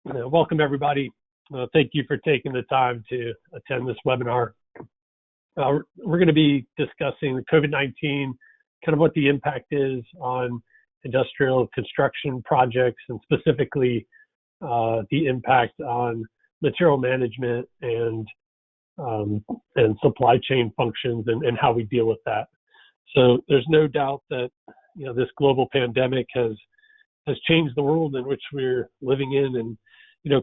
Welcome, everybody. Thank you for taking the time to attend this webinar. We're going to be discussing the COVID-19, kind of what the impact is on industrial construction projects, and specifically the impact on material management and supply chain functions, and how we deal with that. So there's no doubt that this global pandemic has changed the world in which we're living in, and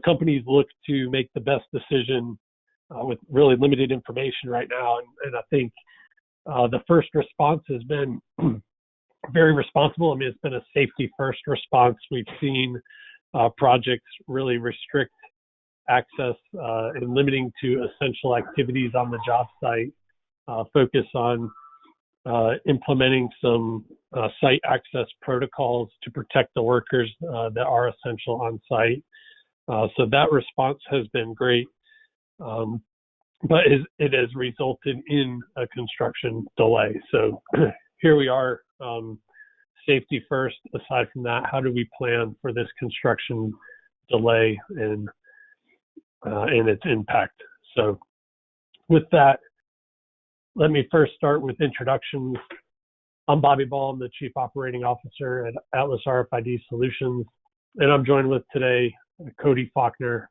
companies look to make the best decision with really limited information right now. And I think the first response has been very responsible. I mean, it's been a safety first response. We've seen projects really restrict access and limiting to essential activities on the job site, focus on implementing some site access protocols to protect the workers that are essential on site. So that response has been great, but it has resulted in a construction delay. So here we are, safety first. Aside from that, how do we plan for this construction delay and its impact? So with that, let me first start with introductions. I'm Bobby Ball. I'm the Chief Operating Officer at Atlas RFID Solutions, and I'm joined with today Cody Faulkner,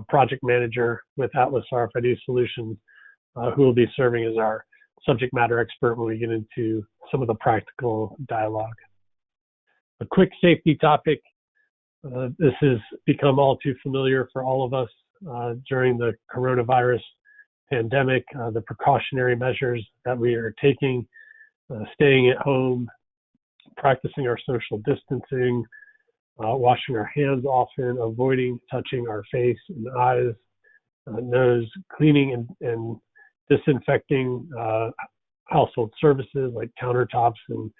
Project Manager with Atlas RFID Solutions, who will be serving as our subject matter expert when we get into some of the practical dialogue. A quick safety topic. This has become all too familiar for all of us during the coronavirus pandemic, the precautionary measures that we are taking, staying at home, practicing our social distancing, washing our hands often, avoiding touching our face and eyes, nose, cleaning and disinfecting household services like countertops and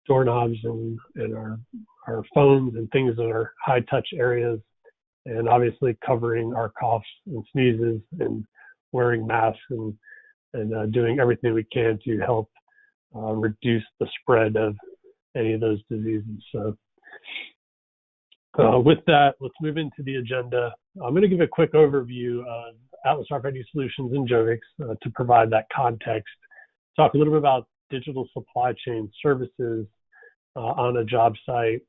doorknobs and our phones and things that are high touch areas, and obviously covering our coughs and sneezes and wearing masks and doing everything we can to help reduce the spread of any of those diseases. So with that, let's move into the agenda. I'm going to give a quick overview of Atlas RFID Solutions and Jovix to provide that context, talk a little bit about digital supply chain services on a job site,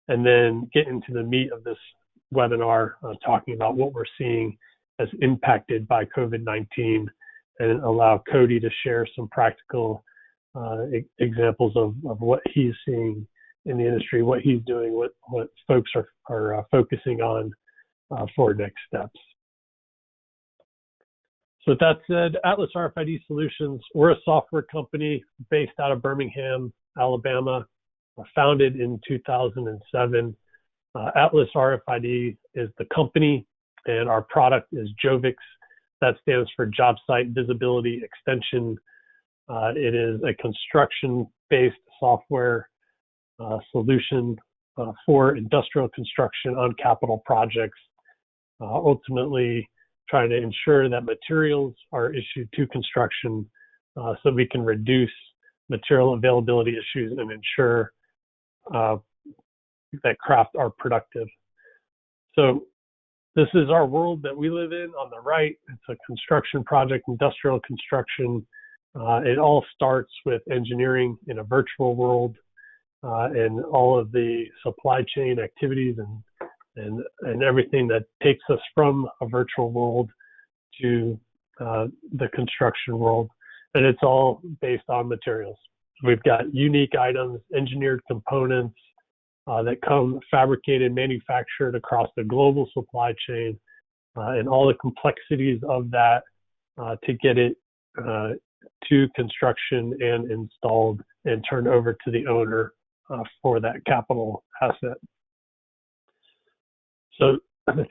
and then get into the meat of this webinar, talking about what we're seeing as impacted by COVID-19, and allow Cody to share some practical examples of what he's seeing in the industry, what he's doing, what folks are focusing on for next steps. So with that said, Atlas RFID Solutions, we're a software company based out of Birmingham, Alabama, founded in 2007. Atlas RFID is the company, and our product is Jovix. That stands for Job Site Visibility Extension. It is a construction-based software solution for industrial construction on capital projects, ultimately trying to ensure that materials are issued to construction so we can reduce material availability issues and ensure that craft are productive. So this is our world that we live in. On the right, it's a construction project, industrial construction. It all starts with engineering in a virtual world, and all of the supply chain activities and everything that takes us from a virtual world to the construction world. And it's all based on materials. We've got unique items, engineered components that come fabricated, manufactured across the global supply chain, and all the complexities of that to get it to construction and installed and turned over to the owner for that capital asset. So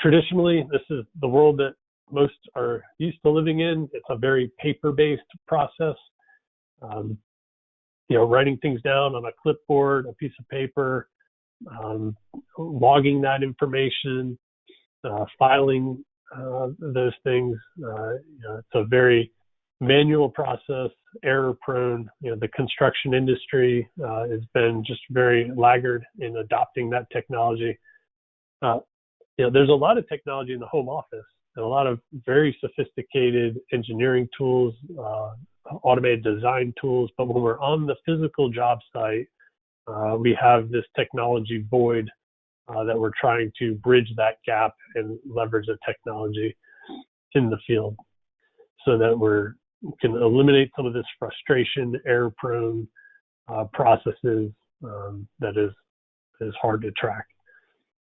traditionally, this is the world that most are used to living in. It's a very paper-based process. Writing things down on a clipboard, a piece of paper, logging that information, filing those things. It's a very manual process, error prone. The construction industry has been just very laggard in adopting that technology. there's a lot of technology in the home office and a lot of very sophisticated engineering tools, automated design tools. But when we're on the physical job site, we have this technology void that we're trying to bridge that gap and leverage the technology in the field so that we can eliminate some of this frustration, error-prone processes that is hard to track.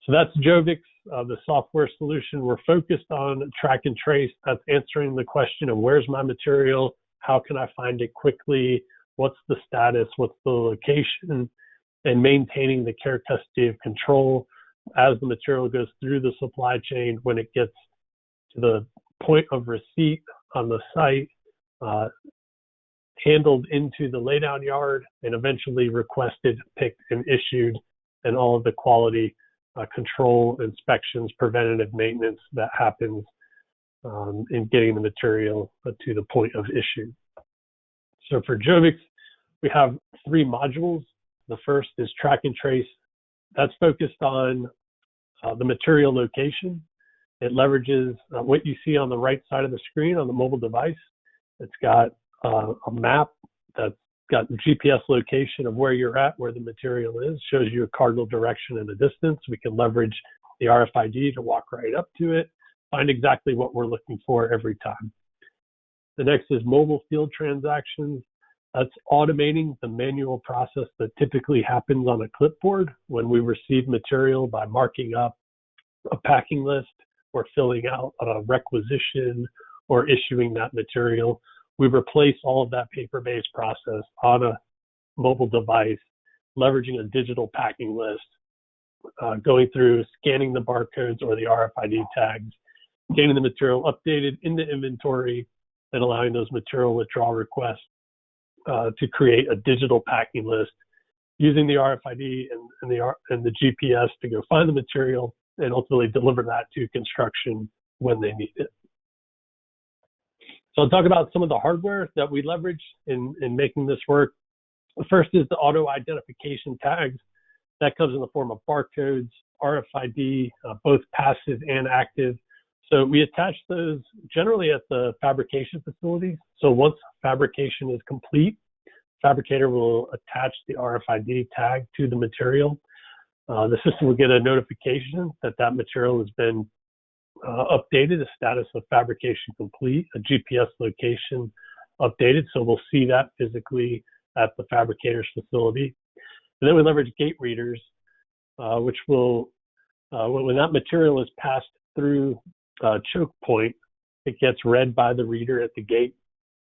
So that's Jovix, the software solution. We're focused on track and trace. That's answering the question of where's my material? How can I find it quickly? What's the status? What's the location? And maintaining the care, custody, of control as the material goes through the supply chain when it gets to the point of receipt on the site, handled into the laydown yard, and eventually requested, picked, and issued, and all of the quality control, inspections, preventative maintenance that happens in getting the material to the point of issue. So for Jovix, we have 3 modules. The first is track and trace. That's focused on the material location. It leverages what you see on the right side of the screen on the mobile device. It's got a map that's got the GPS location of where you're at, where the material is, shows you a cardinal direction and a distance. We can leverage the RFID to walk right up to it, find exactly what we're looking for every time. The next is mobile field transactions. That's automating the manual process that typically happens on a clipboard when we receive material by marking up a packing list or filling out a requisition or issuing that material. We replace all of that paper-based process on a mobile device, leveraging a digital packing list, going through, scanning the barcodes or the RFID tags, getting the material updated in the inventory, and allowing those material withdrawal requests to create a digital packing list, using the RFID and the GPS to go find the material and ultimately deliver that to construction when they need it. So I'll talk about some of the hardware that we leverage in making this work. The first is the auto identification tags. That comes in the form of barcodes, RFID, both passive and active. So we attach those generally at the fabrication facilities. So once fabrication is complete, fabricator will attach the RFID tag to the material. The system will get a notification that that material has been updated, a status of fabrication complete, a GPS location updated. So we'll see that physically at the fabricator's facility. And then we leverage gate readers, which will, when that material is passed through choke point, it gets read by the reader at the gate.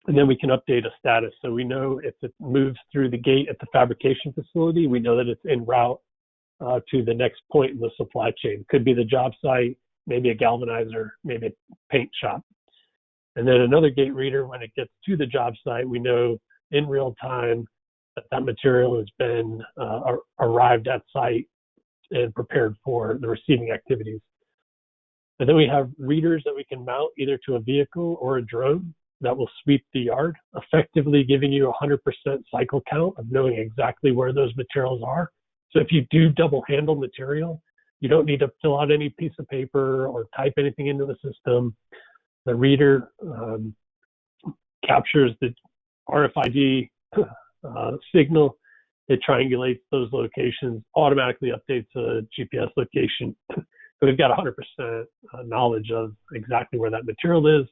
And then we can update a status. So we know if it moves through the gate at the fabrication facility, we know that it's en route to the next point in the supply chain. Could be the job site, maybe a galvanizer, maybe a paint shop. And then another gate reader, when it gets to the job site, we know in real time that that material has been arrived at site and prepared for the receiving activities. And then we have readers that we can mount either to a vehicle or a drone that will sweep the yard, effectively giving you 100% cycle count of knowing exactly where those materials are. So if you do double handle material, you don't need to fill out any piece of paper or type anything into the system. The reader captures the RFID signal. It triangulates those locations, automatically updates a GPS location. So we've got 100% knowledge of exactly where that material is,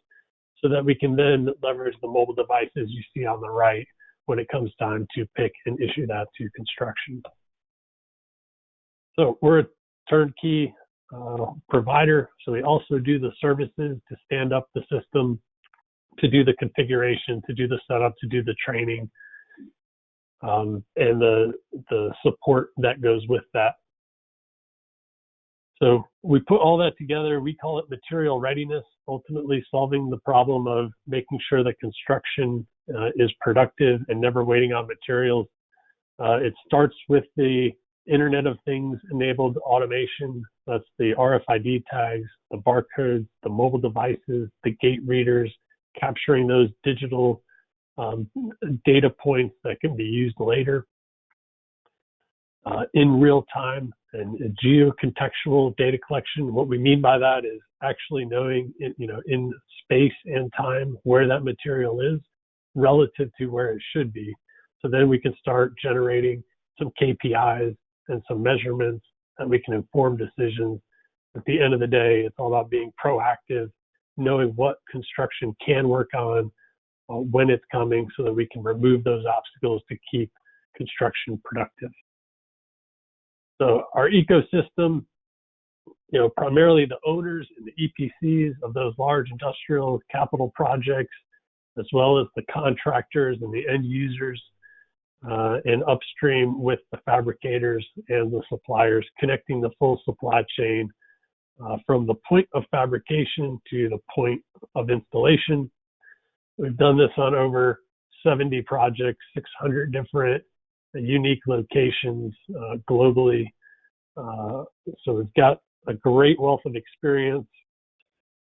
so that we can then leverage the mobile devices you see on the right when it comes time to pick and issue that to construction. So we're a turnkey provider. So we also do the services to stand up the system, to do the configuration, to do the setup, to do the training, and the support that goes with that. So we put all that together. We call it material readiness, ultimately solving the problem of making sure that construction is productive and never waiting on materials. It starts with the Internet of Things enabled automation. That's the RFID tags, the barcodes, the mobile devices, the gate readers, capturing those digital data points that can be used later in real time and geocontextual data collection. What we mean by that is actually knowing, in space and time where that material is relative to where it should be. So then we can start generating some KPIs and some measurements that we can inform decisions. At the end of the day, it's all about being proactive, knowing what construction can work on, when it's coming, so that we can remove those obstacles to keep construction productive. So our ecosystem, primarily the owners and the EPCs of those large industrial capital projects, as well as the contractors and the end users, and upstream with the fabricators and the suppliers, connecting the full supply chain from the point of fabrication to the point of installation. We've done this on over 70 projects, 600 different unique locations globally. So we've got a great wealth of experience.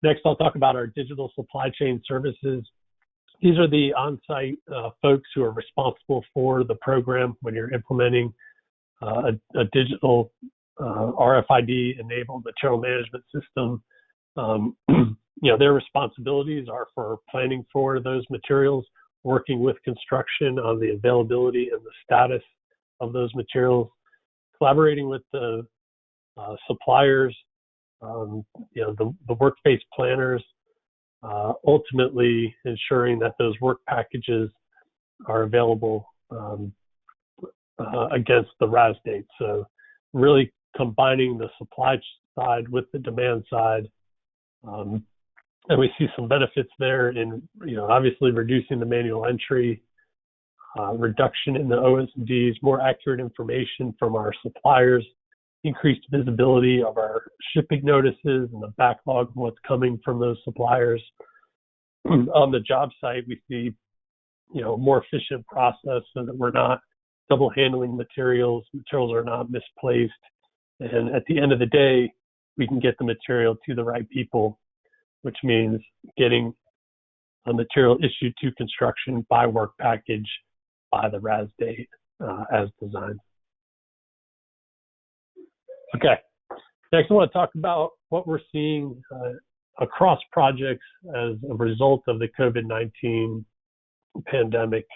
Next, I'll talk about our digital supply chain services. These are the on-site folks who are responsible for the program when you're implementing a digital RFID-enabled material management system. Their responsibilities are for planning for those materials, working with construction on the availability and the status of those materials, collaborating with the suppliers, the workspace planners, ultimately ensuring that those work packages are available against the RAS date. So really combining the supply side with the demand side. And we see some benefits there in, obviously reducing the manual entry, reduction in the OS&Ds, more accurate information from our suppliers, increased visibility of our shipping notices and the backlog of what's coming from those suppliers. On the job site, we see, a more efficient process so that we're not double handling materials. Materials are not misplaced. And at the end of the day, we can get the material to the right people, which means getting a material issued to construction by work package by the RAS date as designed. Okay, next I want to talk about what we're seeing across projects as a result of the COVID-19 pandemic.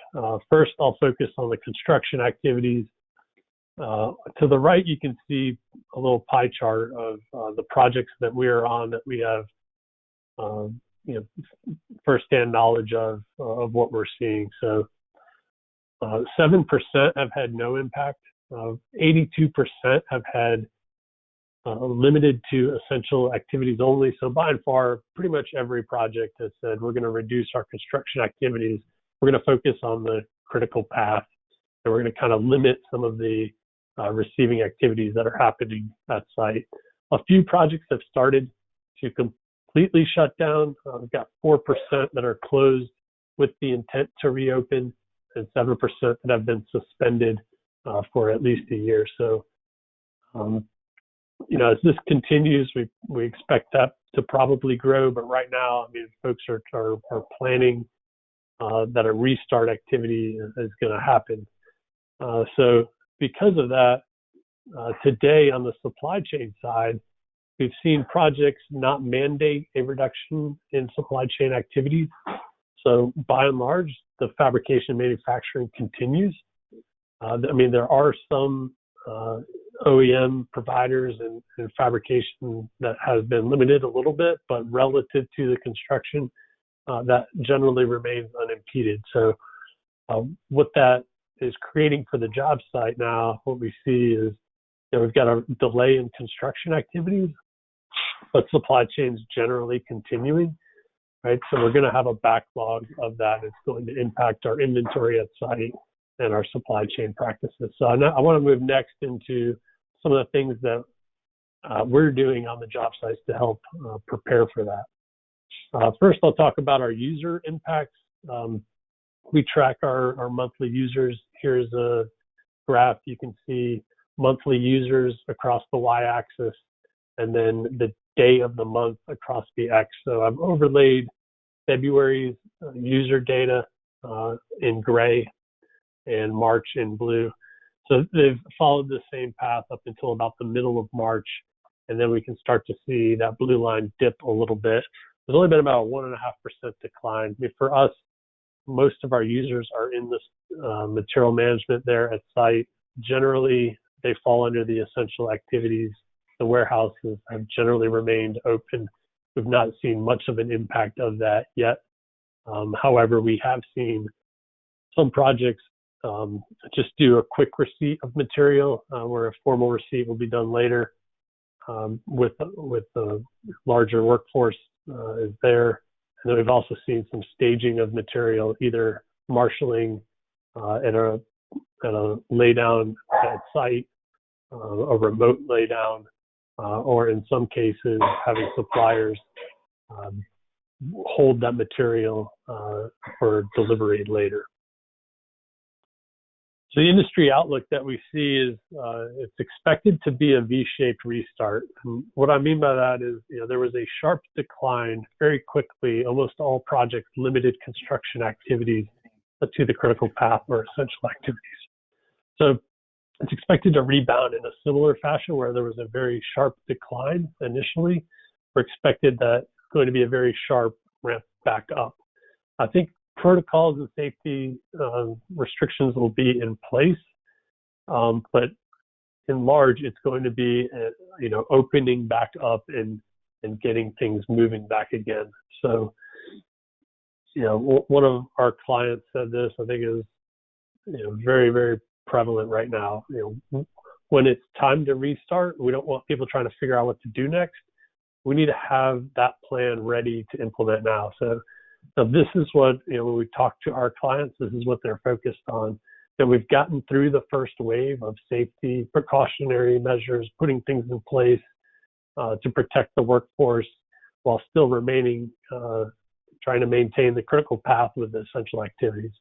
First, I'll focus on the construction activities. To the right, you can see a little pie chart of the projects that we are on that we have firsthand knowledge of what we're seeing. So 7% have had no impact. 82% have had limited to essential activities only. So by and far, pretty much every project has said we're going to reduce our construction activities. We're going to focus on the critical path, and we're going to kind of limit some of the receiving activities that are happening at site. A few projects have started to completely shut down. We've got 4% that are closed with the intent to reopen, and 7% that have been suspended for at least a year. So, as this continues, we expect that to probably grow. But right now, folks are planning that a restart activity is going to happen. So because of that, today on the supply chain side, we've seen projects not mandate a reduction in supply chain activities. So by and large, the fabrication manufacturing continues. There are some OEM providers and fabrication that has been limited a little bit, but relative to the construction, that generally remains unimpeded. So what that is creating for the job site now, what we see is we've got a delay in construction activities, but supply chains generally continuing, right? So we're going to have a backlog of that. It's going to impact our inventory at site and our supply chain practices. So I want to move next into some of the things that we're doing on the job sites to help prepare for that. First, I'll talk about our user impacts. We track our monthly users. Here's a graph. You can see monthly users across the y-axis, and then the day of the month across the x. So I've overlaid February's user data in gray and March in blue. So they've followed the same path up until about the middle of March, and then we can start to see that blue line dip a little bit. There's only been about a 1.5% decline. I mean, for us, most of our users are in this material management there at site. Generally, they fall under the essential activities. The warehouses have generally remained open. We've not seen much of an impact of that yet. However, we have seen some projects just do a quick receipt of material where a formal receipt will be done later with the larger workforce is there. And then we've also seen some staging of material, either marshaling at a laydown at site, a remote laydown, or in some cases having suppliers hold that material for delivery later. So the industry outlook that we see is it's expected to be a V-shaped restart. And what I mean by that is, there was a sharp decline very quickly. Almost all projects limited construction activities to the critical path or essential activities. So it's expected to rebound in a similar fashion where there was a very sharp decline initially. We're expected that it's going to be a very sharp ramp back up. I think protocols and safety restrictions will be in place, but in large, it's going to be, opening back up and getting things moving back again. So, one of our clients said this, I think is, very, very prevalent right now. When it's time to restart, we don't want people trying to figure out what to do next. We need to have that plan ready to implement now. So this is what, when we talk to our clients, this is what they're focused on. That we've gotten through the first wave of safety, precautionary measures, putting things in place to protect the workforce while still remaining, trying to maintain the critical path with the essential activities.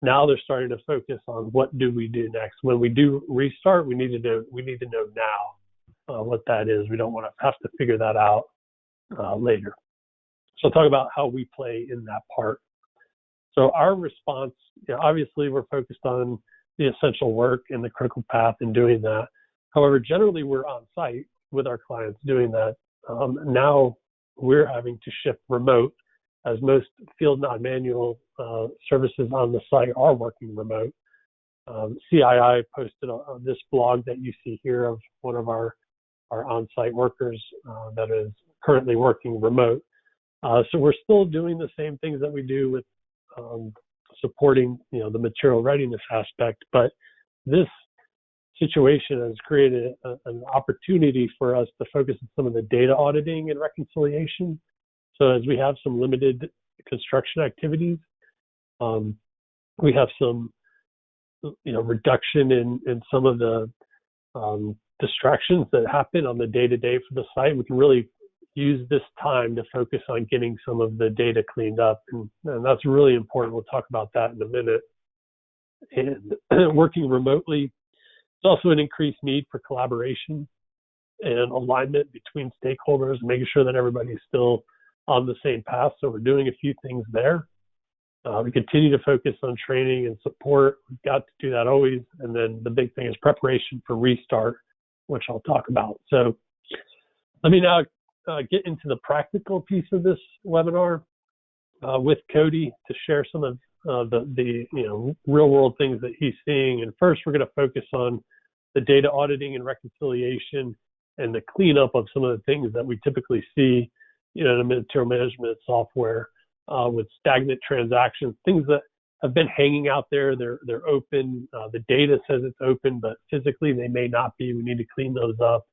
Now they're starting to focus on what do we do next. When we do restart, we need to know now what that is. We don't want to have to figure that out later. So I'll talk about how we play in that part. So our response, obviously we're focused on the essential work and the critical path and doing that. However, generally we're on site with our clients doing that. Now we're having to shift remote, as most field non-manual services on the site are working remote. CII posted this blog that you see here of one of our on-site workers that is currently working remote. So we're still doing the same things that we do with supporting, the material readiness aspect, but this situation has created an opportunity for us to focus on some of the data auditing and reconciliation. So as we have some limited construction activities, we have some, reduction in some of the distractions that happen on the day-to-day for the site. We can really use this time to focus on getting some of the data cleaned up. And that's really important. We'll talk about that in a minute. And working remotely, it's also an increased need for collaboration and alignment between stakeholders, making sure that everybody's still on the same path. So we're doing a few things there. We continue to focus on training and support. We've got to do that always. And then the big thing is preparation for restart, which I'll talk about. So let me now get into the practical piece of this webinar with Cody to share some of the real world things that he's seeing. And first, we're going to focus on the data auditing and reconciliation and the cleanup of some of the things that we typically see in a material management software with stagnant transactions, things that have been hanging out there. They're open. The data says it's open, but physically they may not be. We need to clean those up.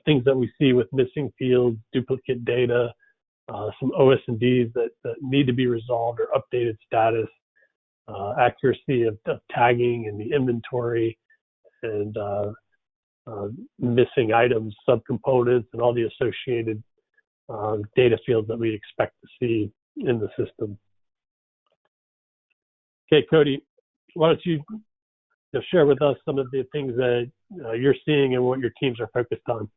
Things that we see with missing fields, duplicate data, some OS&Ds that need to be resolved or updated status, accuracy of tagging and the inventory, and missing items, subcomponents, and all the associated data fields that we expect to see in the system. Okay, Cody, why don't you share with us some of the things that you're seeing and what your teams are focused on.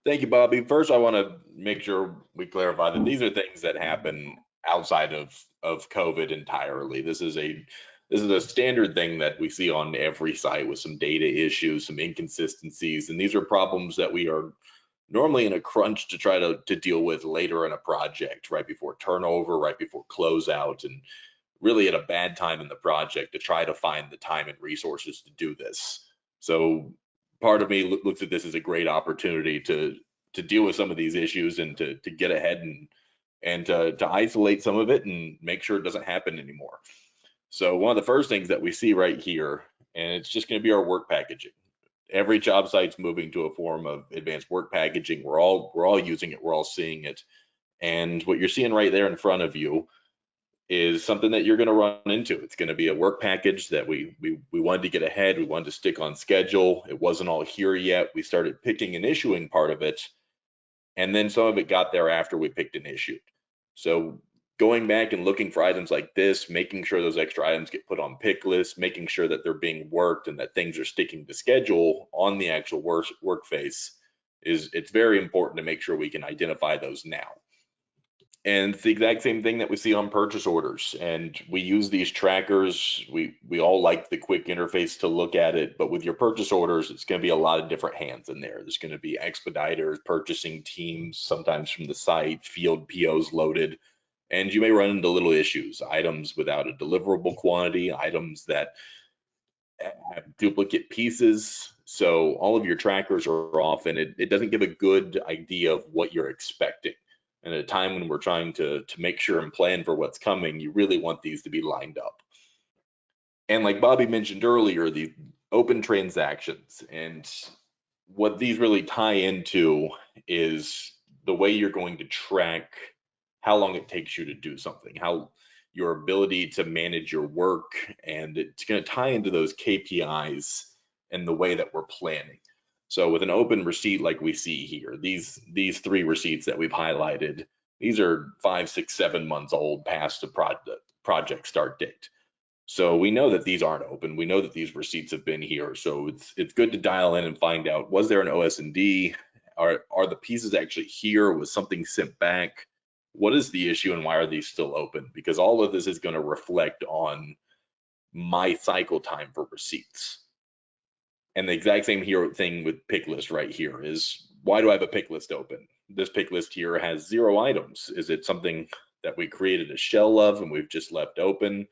Thank you, Bobby. First, I want to make sure we clarify that these are things that happen outside of COVID entirely. This is a This is a standard thing that we see on every site with some data issues, some inconsistencies, and these are problems that we are normally in a crunch to try to deal with later in a project, right before turnover, right before closeout, and really at a bad time in the project to try to find the time and resources to do this. So part of me looks at this as a great opportunity to deal with some of these issues and to get ahead and to isolate some of it and make sure it doesn't happen anymore. So one of the first things that we see right here, and it's just going to be our work packaging. Every job site's moving to a form of advanced work packaging. We're all using it. We're all seeing it. And what you're seeing right there in front of you is something that you're going to run into. It's going to be a work package that we wanted to get ahead. We wanted to stick on schedule. It wasn't all here yet. We started picking and issuing part of it, and then some of it got there after we picked and issued. So going back and looking for items like this, making sure those extra items get put on pick lists, making sure that they're being worked and that things are sticking to schedule on the actual work phase it's very important to make sure we can identify those now. And it's the exact same thing that we see on purchase orders. And we use these trackers. We all like the quick interface to look at it, but with your purchase orders, it's going to be a lot of different hands in there. There's going to be expediters, purchasing teams, sometimes from the site, field POs loaded, and you may run into little issues, items without a deliverable quantity, items that have duplicate pieces. So all of your trackers are off, and it doesn't give a good idea of what you're expecting. And at a time when we're trying to make sure and plan for what's coming, you really want these to be lined up. And like Bobby mentioned earlier, the open transactions, and what these really tie into is the way you're going to track how long it takes you to do something, how your ability to manage your work, and it's going to tie into those KPIs and the way that we're planning. So with an open receipt like we see here, these three receipts that we've highlighted, these are 5, 6, 7 months old past the project start date. So we know that these aren't open. We know that these receipts have been here. So it's good to dial in and find out, was there an OS&D? Are the pieces actually here? Was something sent back? What is the issue and why are these still open? Because all of this is going to reflect on my cycle time for receipts. And the exact same thing with pick list right here is, why do I have a pick list open? This pick list here has 0 items. Is it something that we created a shell of and we've just left open?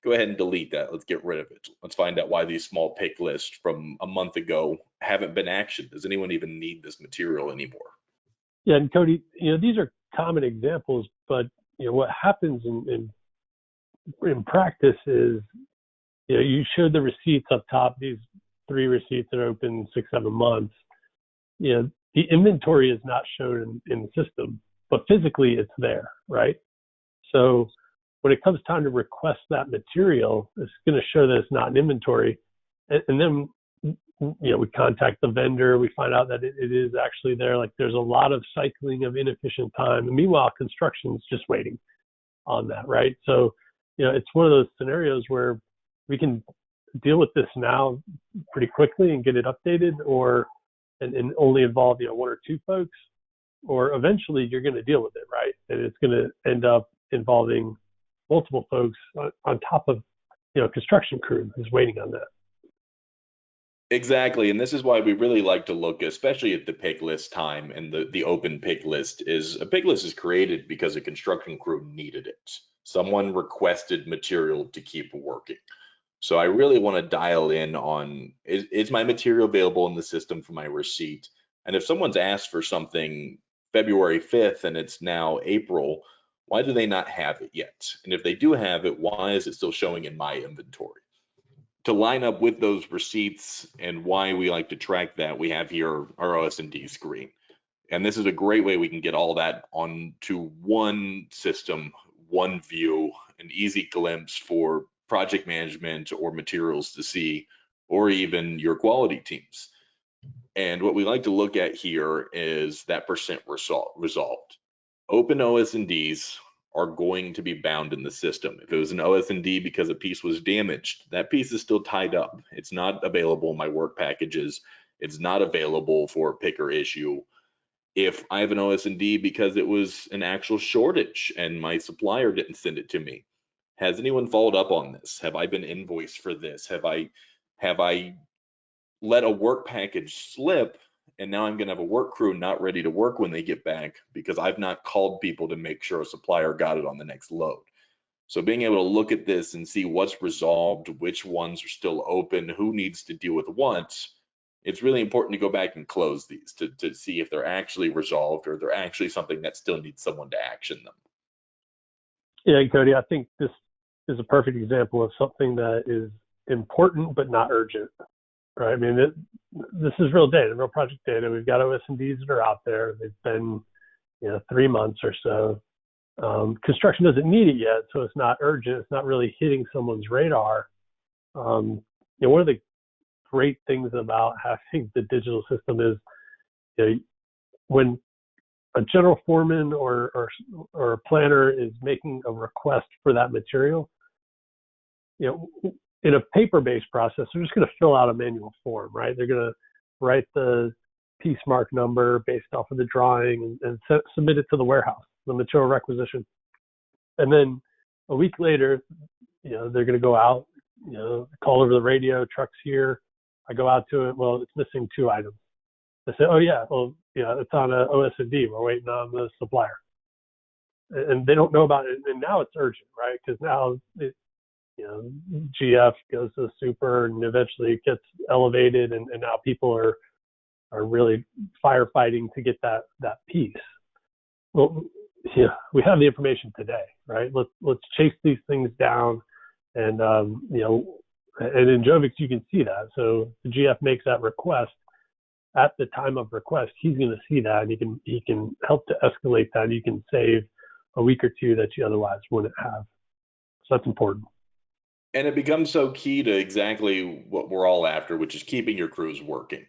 Go ahead and delete that. Let's get rid of it. Let's find out why these small pick lists from a month ago haven't been actioned. Does anyone even need this material anymore? Yeah, and Cody, these are common examples, but what happens in practice is, you showed the receipts up top, these 3 receipts that are open 6, 7 months. The inventory is not shown in the system, but physically it's there, right? So when it comes time to request that material, it's going to show that it's not in inventory. And then, we contact the vendor, we find out that it is actually there. Like, there's a lot of cycling of inefficient time. And meanwhile, construction's just waiting on that, right? So, it's one of those scenarios where we can deal with this now pretty quickly and get it updated, and only involve 1 or 2 folks, or eventually you're going to deal with it, right? And it's going to end up involving multiple folks on top of construction crew who's waiting on that. Exactly, and this is why we really like to look, especially at the pick list time and the open pick list. Is a pick list is created because a construction crew needed it. Someone requested material to keep working. So I really want to dial in on, is my material available in the system for my receipt? And if someone's asked for something February 5th and it's now April, why do they not have it yet? And if they do have it, why is it still showing in my inventory? To line up with those receipts and why we like to track that, we have here our OS&D screen. And this is a great way we can get all that onto one system, one view, an easy glimpse for project management or materials to see, or even your quality teams. And what we like to look at here is that percent resolved. Open OS&Ds are going to be bound in the system. If it was an OS&D because a piece was damaged, that piece is still tied up. It's not available in my work packages. It's not available for pick or issue. If I have an OS&D because it was an actual shortage and my supplier didn't send it to me, Has anyone followed up on this? Have I been invoiced for this? Have I let a work package slip, and now I'm going to have a work crew not ready to work when they get back because I've not called people to make sure a supplier got it on the next load. So being able to look at this and see what's resolved, which ones are still open, who needs to deal with what, it's really important to go back and close these to see if they're actually resolved or they're actually something that still needs someone to action them. Yeah, Cody, I think this is a perfect example of something that is important but not urgent, right? I mean, this is real data, real project data. We've got OS&Ds that are out there. They've been, 3 months or so. Construction doesn't need it yet, so it's not urgent. It's not really hitting someone's radar. One of the great things about having the digital system is, when a general foreman or a planner is making a request for that material, in a paper-based process, they're just going to fill out a manual form, right? They're going to write the piece mark number based off of the drawing and submit it to the warehouse, the material requisition. And then a week later, they're going to go out, call over the radio, truck's here. I go out to it. Well, it's missing 2 items. They say, oh yeah, well, it's on a OS&D. We're waiting on the supplier. And they don't know about it. And now it's urgent, right? Because now GF goes to the super and eventually it gets elevated, and now people are really firefighting to get that piece. Well, we have the information today, right? Let's chase these things down, and and in Jovix you can see that. So the GF makes that request. At the time of request, he's going to see that, and he can help to escalate that. You can save a week or 2 that you otherwise wouldn't have. So that's important. And it becomes so key to exactly what we're all after, which is keeping your crews working.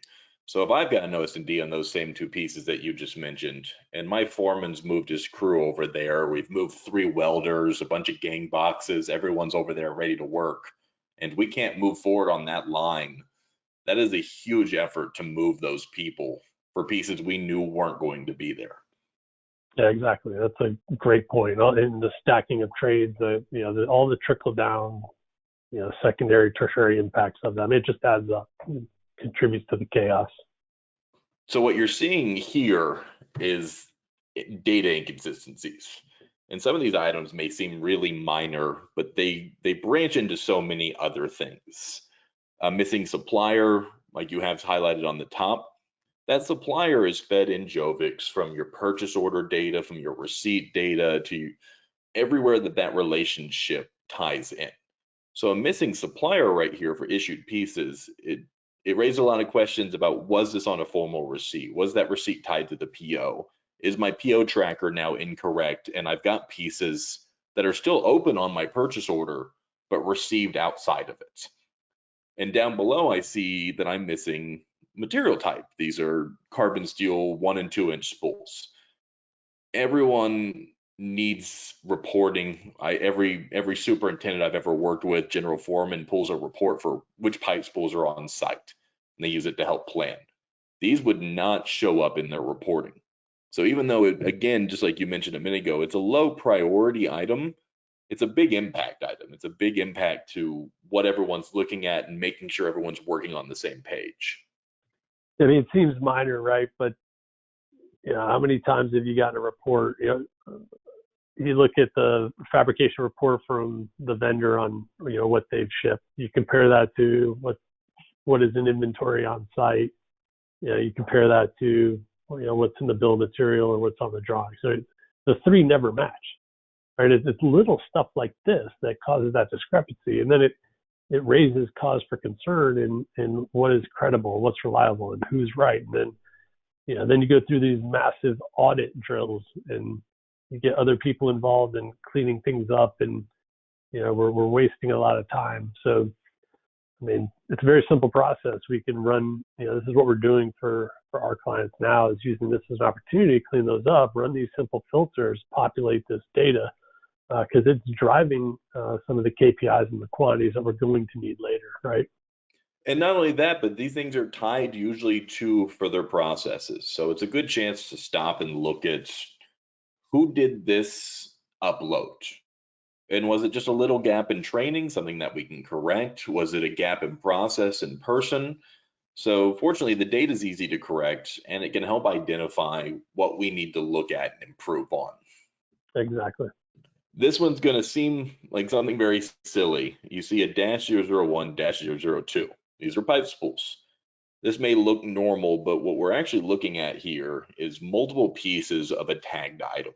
So if I've got an OS&D on those same 2 pieces that you just mentioned, and my foreman's moved his crew over there, we've moved 3 welders, a bunch of gang boxes, everyone's over there ready to work, and we can't move forward on that line, that is a huge effort to move those people for pieces we knew weren't going to be there. Yeah, exactly. That's a great point. In the stacking of trades, all the trickle down, secondary, tertiary impacts of them, it just adds up, contributes to the chaos. So what you're seeing here is data inconsistencies. And some of these items may seem really minor, but they branch into so many other things. A missing supplier, like you have highlighted on the top, that supplier is fed in Jovix from your purchase order data, from your receipt data, to everywhere that relationship ties in. So a missing supplier right here for issued pieces, it raised a lot of questions about, was this on a formal receipt? Was that receipt tied to the PO? Is my PO tracker now incorrect? And I've got pieces that are still open on my purchase order, but received outside of it. And down below, I see that I'm missing material type. These are carbon steel 1 and 2 inch spools. Everyone needs reporting. Every superintendent I've ever worked with, general foreman, pulls a report for which pipe spools are on site, and they use it to help plan. These would not show up in their reporting. So even though again, just like you mentioned a minute ago, it's a low priority item, it's a big impact item. It's a big impact to what everyone's looking at and making sure everyone's working on the same page. I mean, it seems minor, right? But how many times have you gotten a report? You look at the fabrication report from the vendor on what they've shipped. You compare that to what is in inventory on site. You compare that to what's in the bill of material or what's on the drawing. So the 3 never match, right? It's little stuff like this that causes that discrepancy, and then it raises cause for concern in what is credible, what's reliable, and who's right. And then you go through these massive audit drills, and you get other people involved in cleaning things up, and we're wasting a lot of time. So I mean, it's a very simple process. We can run, this is what we're doing for our clients now, is using this as an opportunity to clean those up, run these simple filters, populate this data, because it's driving some of the KPIs and the quantities that we're going to need later, right? And not only that, but these things are tied usually to further processes. So it's a good chance to stop and look at who did this upload. And was it just a little gap in training, something that we can correct? Was it a gap in process in person? So fortunately, the data is easy to correct, and it can help identify what we need to look at and improve on. Exactly. This one's going to seem like something very silly. You see a -001, -002. These are pipe spools. This may look normal, but what we're actually looking at here is multiple pieces of a tagged item.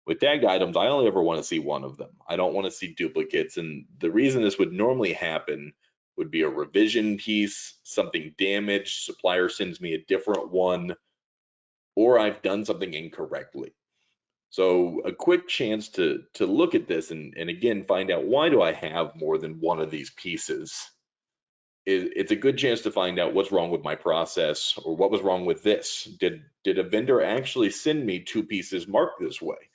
With tagged items, I only ever want to see one of them. I don't want to see duplicates. And the reason this would normally happen would be a revision piece, something damaged, supplier sends me a different one, or I've done something incorrectly. So a quick chance to look at this and again find out, why do I have more than one of these pieces? It's a good chance to find out what's wrong with my process, or what was wrong with this. Did a vendor actually send me two pieces marked this way?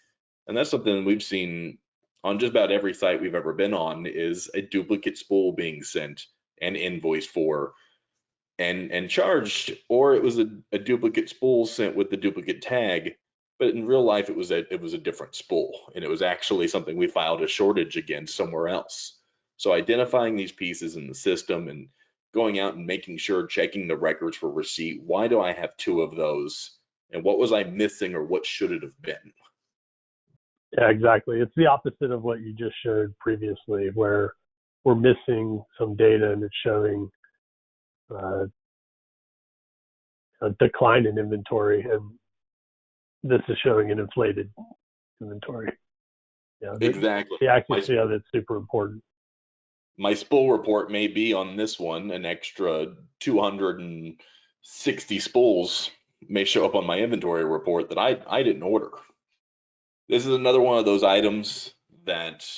And that's something we've seen on just about every site we've ever been on, is a duplicate spool being sent and invoiced for and charged, or it was a duplicate spool sent with the duplicate tag, but in real life it was a different spool, and it was actually something we filed a shortage against somewhere else. So identifying these pieces in the system and going out and making sure, checking the records for receipt, why do I have two of those, and what was I missing, or what should it have been? Yeah, exactly. It's the opposite of what you just showed previously, where we're missing some data and it's showing a decline in inventory, and this is showing an inflated inventory. Yeah, Exactly. the accuracy of it's super important. My spool report may be on this one, an extra 260 spools may show up on my inventory report that I didn't order. This is another one of those items that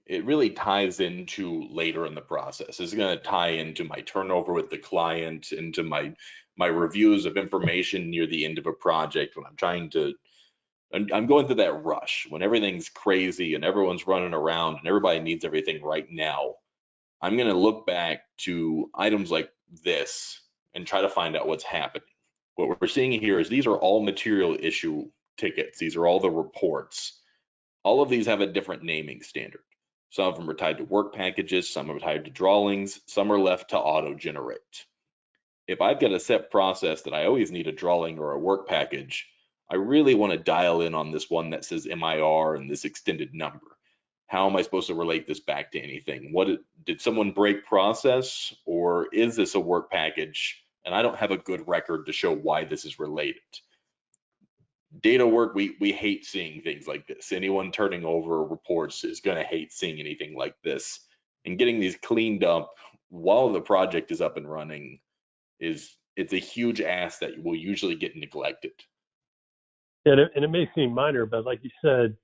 it really ties into later in the process. This is going to tie into my turnover with the client, into my reviews of information near the end of a project, when I'm going through that rush, when everything's crazy and everyone's running around and everybody needs everything right now. I'm going to look back to items like this and try to find out what's happening. What we're seeing here is these are all material issue tickets. These are all the reports. All of these have a different naming standard. Some of them are tied to work packages, some are tied to drawings, some are left to auto generate. If I've got a set process that I always need a drawing or a work package, I really want to dial in on this one that says MIR and this extended number. How am I supposed to relate this back to anything? Did someone break process, or is this a work package and I don't have a good record to show why this is related? Data work, we hate seeing things like this. Anyone turning over reports is going to hate seeing anything like this. And getting these cleaned up while the project is up and running it's a huge ask that will usually get neglected. And it may seem minor, but like you said,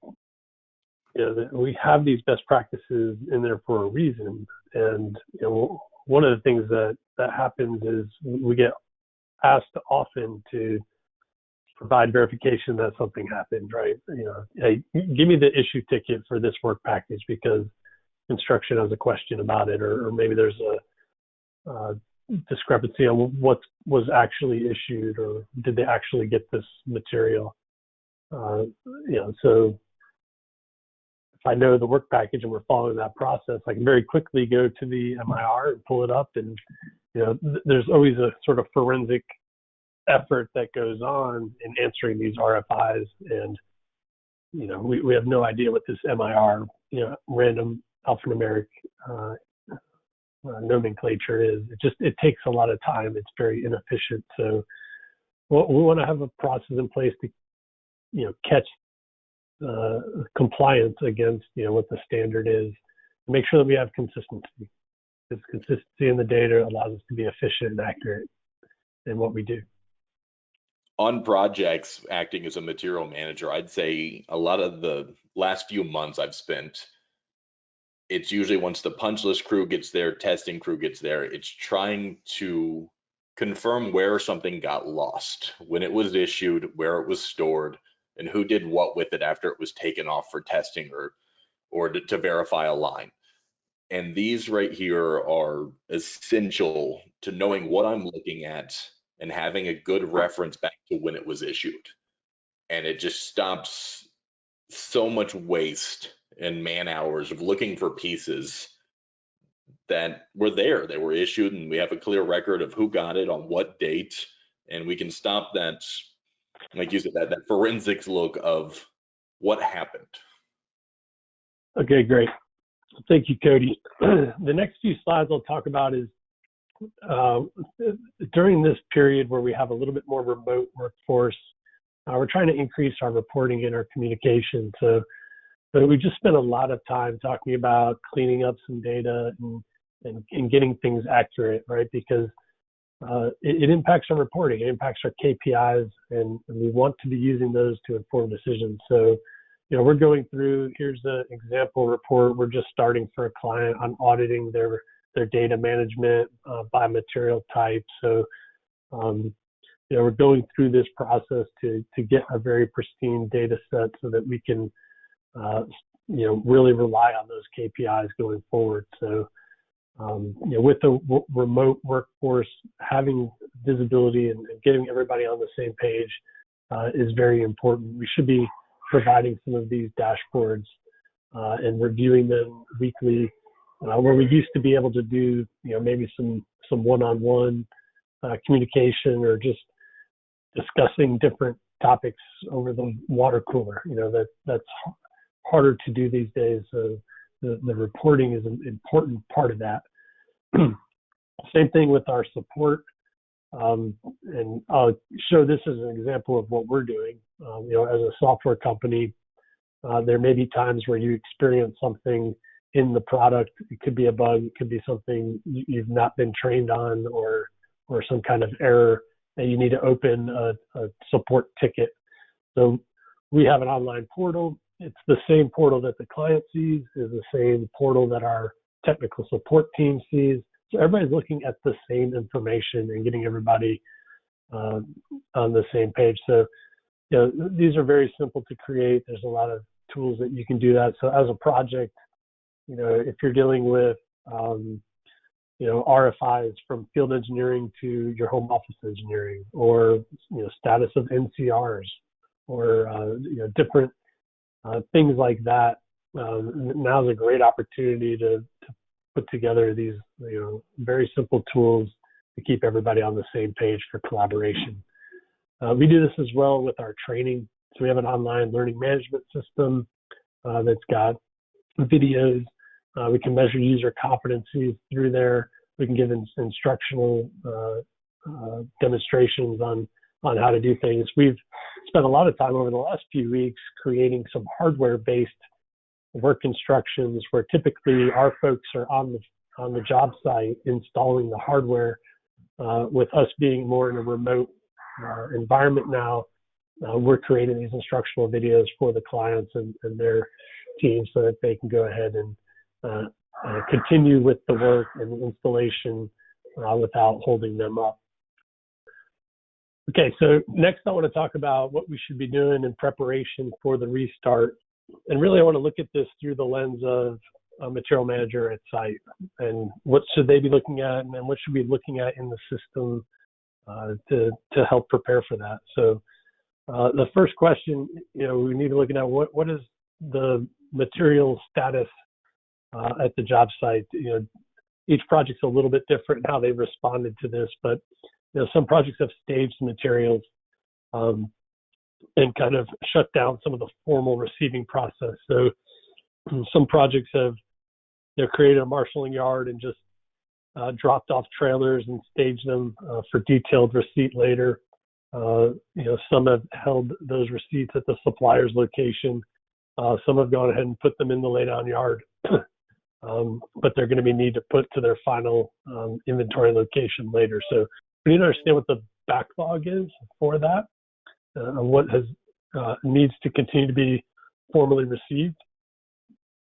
we have these best practices in there for a reason. And one of the things that happens is we get asked often to provide verification that something happened, right? Hey, give me the issue ticket for this work package because construction has a question about it, or maybe there's a discrepancy on what was actually issued, or did they actually get this material? So if I know the work package and we're following that process, I can very quickly go to the MIR and pull it up. And there's always a sort of forensic effort that goes on in answering these RFIs, and we have no idea what this MIR, random alphanumeric nomenclature is. It takes a lot of time. It's very inefficient. So we want to have a process in place to catch compliance against what the standard is, make sure that we have consistency. Because consistency in the data allows us to be efficient and accurate in what we do. On projects, acting as a material manager, I'd say a lot of the last few months I've spent, it's usually once the punch list crew gets there, testing crew gets there, it's trying to confirm where something got lost, when it was issued, where it was stored, and who did what with it after it was taken off for testing or to verify a line. And these right here are essential to knowing what I'm looking at and having a good reference back to when it was issued. And it just stops so much waste and man hours of looking for pieces that were there, they were issued, and we have a clear record of who got it on what date, and we can stop that, like you said, that forensics look of what happened. Okay, great. Thank you, Cody. The next few slides I'll talk about is during this period where we have a little bit more remote workforce, we're trying to increase our reporting and our communication. So we just spent a lot of time talking about cleaning up some data and getting things accurate, right? Because it impacts our reporting, it impacts our KPIs, and we want to be using those to inform decisions. So, we're going through, here's an example report. We're just starting for a client on auditing their data management by material type. So, we're going through this process to get a very pristine data set so that we can, really rely on those KPIs going forward. So, with the remote workforce, having visibility and getting everybody on the same page is very important. We should be providing some of these dashboards and reviewing them weekly, where we used to be able to do, maybe some one-on-one communication or just discussing different topics over the water cooler. That's harder to do these days. So the reporting is an important part of that. Same thing with our support. And I'll show this as an example of what we're doing. As a software company, there may be times where you experience something in the product. It could be a bug, it could be something you've not been trained on, or some kind of error, and you need to open a support ticket. So we have an online portal. It's the same portal that the client sees, is the same portal that our technical support team sees. So everybody's looking at the same information and getting everybody on the same page. So, these are very simple to create. There's a lot of tools that you can do that. So as a project, if you're dealing with, RFIs from field engineering to your home office engineering, or, status of NCRs, or, different things like that, now's a great opportunity to put together these, very simple tools to keep everybody on the same page for collaboration. We do this as well with our training. So we have an online learning management system that's got videos. We can measure user competencies through there. We can give instructional demonstrations on how to do things. We've spent a lot of time over the last few weeks creating some hardware-based work instructions where typically our folks are on the job site installing the hardware. With us being more in a remote environment now, we're creating these instructional videos for the clients and their teams so that they can go ahead and continue with the work and the installation without holding them up. Okay, so next I want to talk about what we should be doing in preparation for the restart. And really I want to look at this through the lens of a material manager at site, and what should they be looking at, and then what should we be looking at in the system to help prepare for that. So the first question, we need to look at what is the material status at the job site. Each project's a little bit different in how they've responded to this, but some projects have staged materials and kind of shut down some of the formal receiving process. So some projects have created a marshaling yard and just dropped off trailers and staged them for detailed receipt later. Some have held those receipts at the supplier's location. Some have gone ahead and put them in the laydown yard, but they're going to be need to put to their final inventory location later. So we need to understand what the backlog is for that, and what needs to continue to be formally received.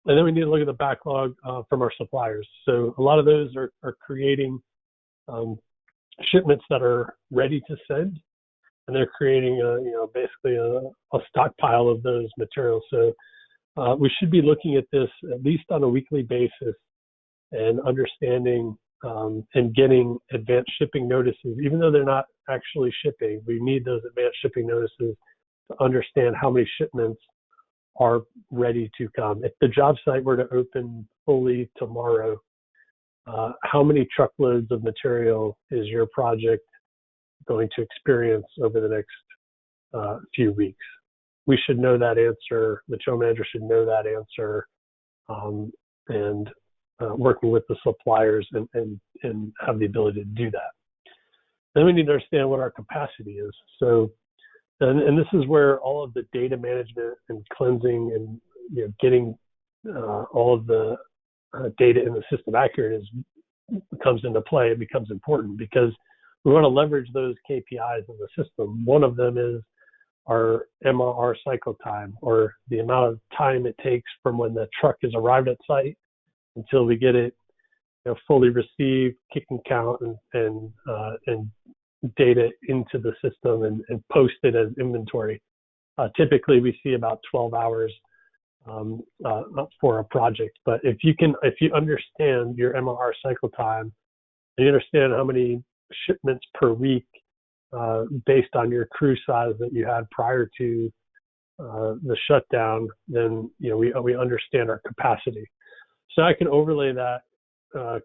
And then we need to look at the backlog from our suppliers. So a lot of those are creating shipments that are ready to send, and they're creating basically a stockpile of those materials. So we should be looking at this at least on a weekly basis and understanding and getting advanced shipping notices. Even though they're not actually shipping, we need those advanced shipping notices to understand how many shipments are ready to come. If the job site were to open fully tomorrow, how many truckloads of material is your project going to experience over the next few weeks? We should know that answer. The show manager should know that answer, and working with the suppliers and have the ability to do that. Then we need to understand what our capacity is. So, and this is where all of the data management and cleansing and getting all of the data in the system accurate comes into play. It becomes important because we want to leverage those KPIs in the system. One of them is our MRR cycle time, or the amount of time it takes from when the truck is arrived at site until we get it fully received, kick and count, and data into the system and post it as inventory. Typically, we see about 12 hours for a project. But if you understand your MRR cycle time, and you understand how many shipments per week based on your crew size that you had prior to the shutdown, then we understand our capacity. So I can overlay that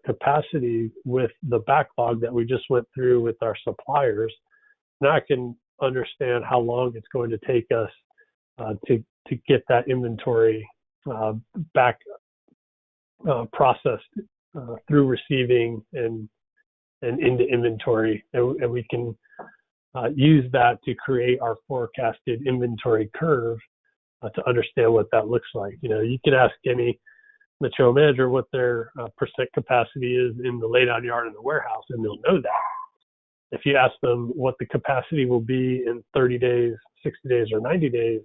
capacity with the backlog that we just went through with our suppliers. Now I can understand how long it's going to take us to get that inventory back processed through receiving and into inventory, and we can use that to create our forecasted inventory curve to understand what that looks like. You can ask any material manager what their percent capacity is in the laydown yard in the warehouse, and they'll know that. If you ask them what the capacity will be in 30 days, 60 days, or 90 days,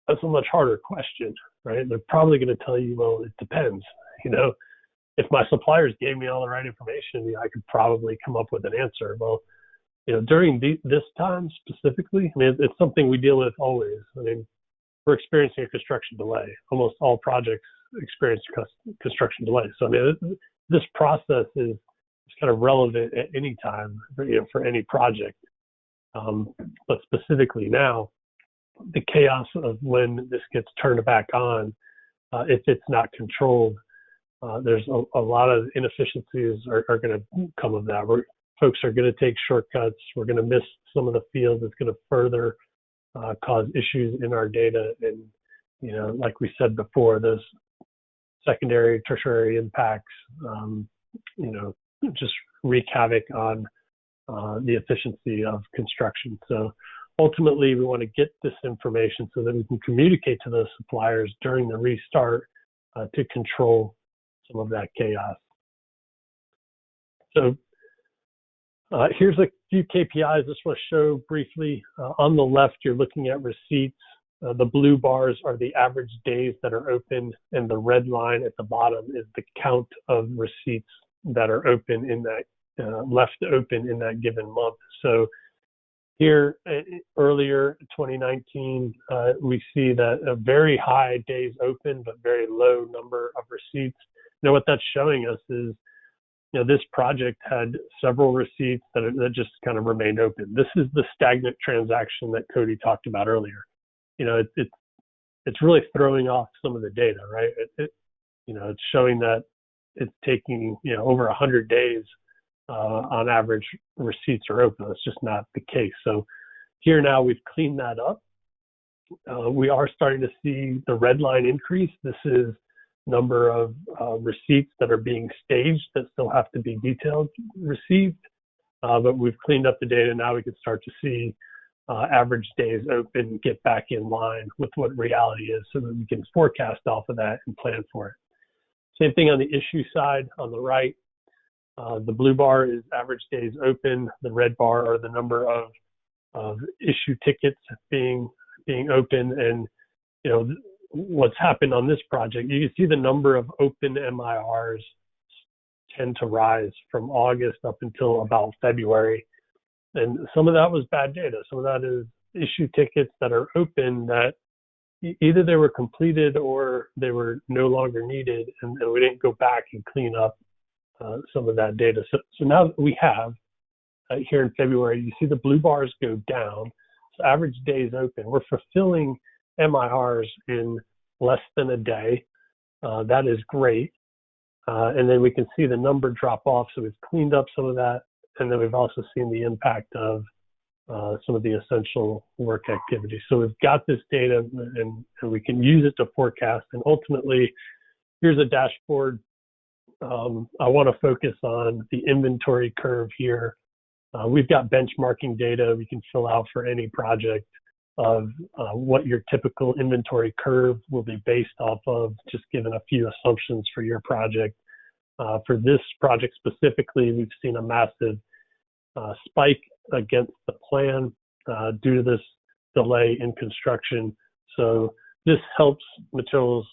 that's a much harder question, right? They're probably going to tell you, well, it depends. If my suppliers gave me all the right information, I could probably come up with an answer. Well, during this time specifically, it's something we deal with always. We're experiencing a construction delay. Almost all projects experience construction delay. So this process is kind of relevant at any time for any project. But specifically now, the chaos of when this gets turned back on, if it's not controlled, there's a lot of inefficiencies are going to come of that. Folks are going to take shortcuts. We're going to miss some of the fields. It's going to further cause issues in our data. And, like we said before, those secondary, tertiary impacts, just wreak havoc on the efficiency of construction. So ultimately, we want to get this information so that we can communicate to those suppliers during the restart to control some of that chaos. So here's a few KPIs I just want to show briefly. On the left, you're looking at receipts. The blue bars are the average days that are open, and the red line at the bottom is the count of receipts that are open in that left open in that given month. So here, earlier 2019, we see that a very high days open, but very low number of receipts. What that's showing us is, this project had several receipts that just kind of remained open. This is the stagnant transaction that Cody talked about earlier. It's really throwing off some of the data, right? It's showing that it's taking, over 100 days on average receipts are open. That's just not the case. So here now we've cleaned that up. We are starting to see the red line increase. This is number of receipts that are being staged that still have to be detailed received. But we've cleaned up the data. Now we can start to see average days open get back in line with what reality is, so that we can forecast off of that and plan for it. Same thing on the issue side on the right. The blue bar is average days open. The red bar are the number of issue tickets being open. And what's happened on this project, you can see the number of open MIRs tend to rise from August up until about February. And some of that was bad data. Some of that is issue tickets that are open that either they were completed or they were no longer needed, and we didn't go back and clean up some of that data. So now that we have here in February, you see the blue bars go down. So average days open, we're fulfilling MIRs in less than a day. That is great. And then we can see the number drop off. So we've cleaned up some of that. And then we've also seen the impact of some of the essential work activities. So we've got this data and we can use it to forecast. And ultimately, here's a dashboard. I want to focus on the inventory curve here. We've got benchmarking data we can fill out for any project of what your typical inventory curve will be based off of, just given a few assumptions for your project. For this project specifically, we've seen a massive spike against the plan due to this delay in construction. So this helps material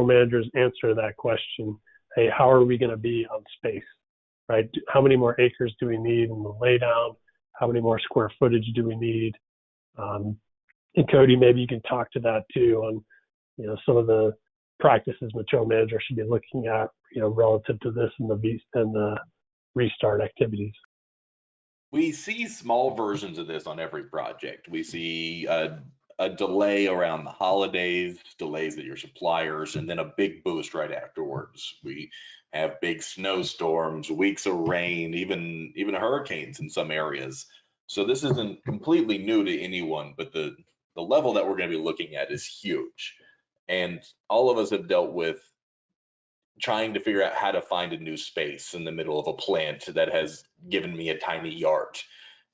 managers answer that question. Hey, how are we going to be on space, right? How many more acres do we need in the laydown? How many more square footage do we need? And Cody, maybe you can talk to that too on, some of the practices material managers should be looking at, relative to this and the restart activities. We see small versions of this on every project. We see a delay around the holidays, delays at your suppliers, and then a big boost right afterwards. We have big snowstorms, weeks of rain, even hurricanes in some areas. So this isn't completely new to anyone, but the level that we're going to be looking at is huge. And all of us have dealt with trying to figure out how to find a new space in the middle of a plant that has given me a tiny yard.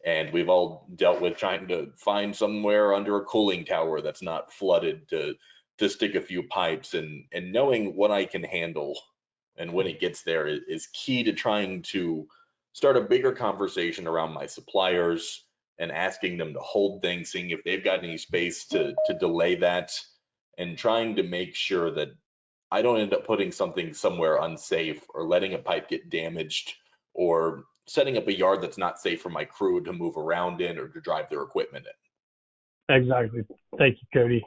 And we've all dealt with trying to find somewhere under a cooling tower that's not flooded to stick a few pipes, and knowing what I can handle and when it gets there is key to trying to start a bigger conversation around my suppliers and asking them to hold things, seeing if they've got any space to delay that, and trying to make sure that I don't end up putting something somewhere unsafe or letting a pipe get damaged or setting up a yard that's not safe for my crew to move around in or to drive their equipment in. Exactly. Thank you, Cody.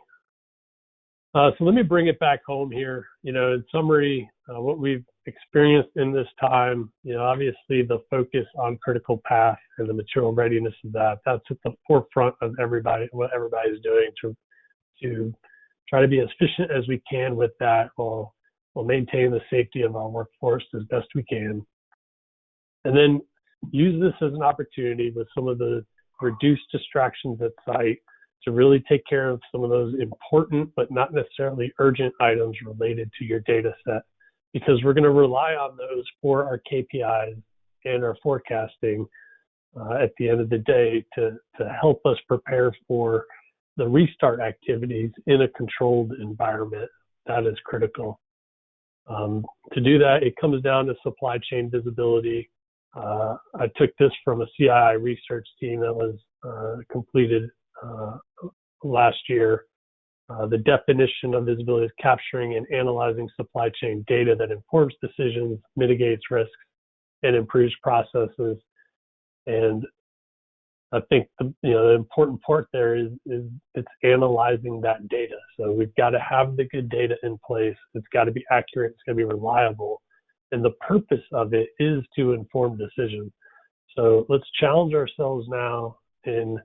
So let me bring it back home here. In summary, what we've experienced in this time, obviously the focus on critical path and the material readiness of that's at the forefront of what everybody's doing to try to be as efficient as we can with that while maintaining the safety of our workforce as best we can. And then use this as an opportunity with some of the reduced distractions at site to really take care of some of those important but not necessarily urgent items related to your data set, because we're going to rely on those for our KPIs and our forecasting at the end of the day to help us prepare for the restart activities in a controlled environment. That is critical. To do that, it comes down to supply chain visibility. I took this from a CII research team that was completed last year. The definition of visibility is capturing and analyzing supply chain data that informs decisions, mitigates risks, and improves processes. And I think the important part there is it's analyzing that data. So we've got to have the good data in place. It's got to be accurate. It's got to be reliable. And the purpose of it is to inform decisions. So let's challenge ourselves now in,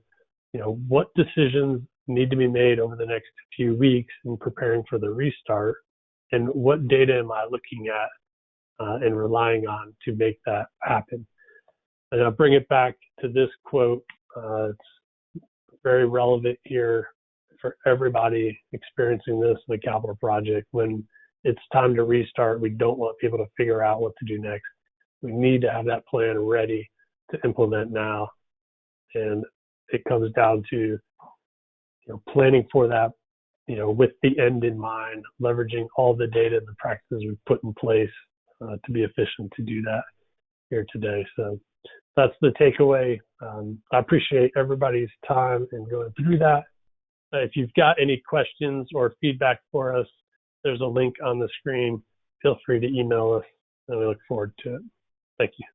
what decisions need to be made over the next few weeks in preparing for the restart, and what data am I looking at and relying on to make that happen. And I'll bring it back to this quote. It's very relevant here for everybody experiencing this in the capital project. When it's time to restart, we don't want people to figure out what to do next. We need to have that plan ready to implement now. And it comes down to planning for that, with the end in mind, leveraging all the data and the practices we've put in place to be efficient to do that here today. So that's the takeaway. I appreciate everybody's time in going through that. If you've got any questions or feedback for us, there's a link on the screen. Feel free to email us, and we look forward to it. Thank you.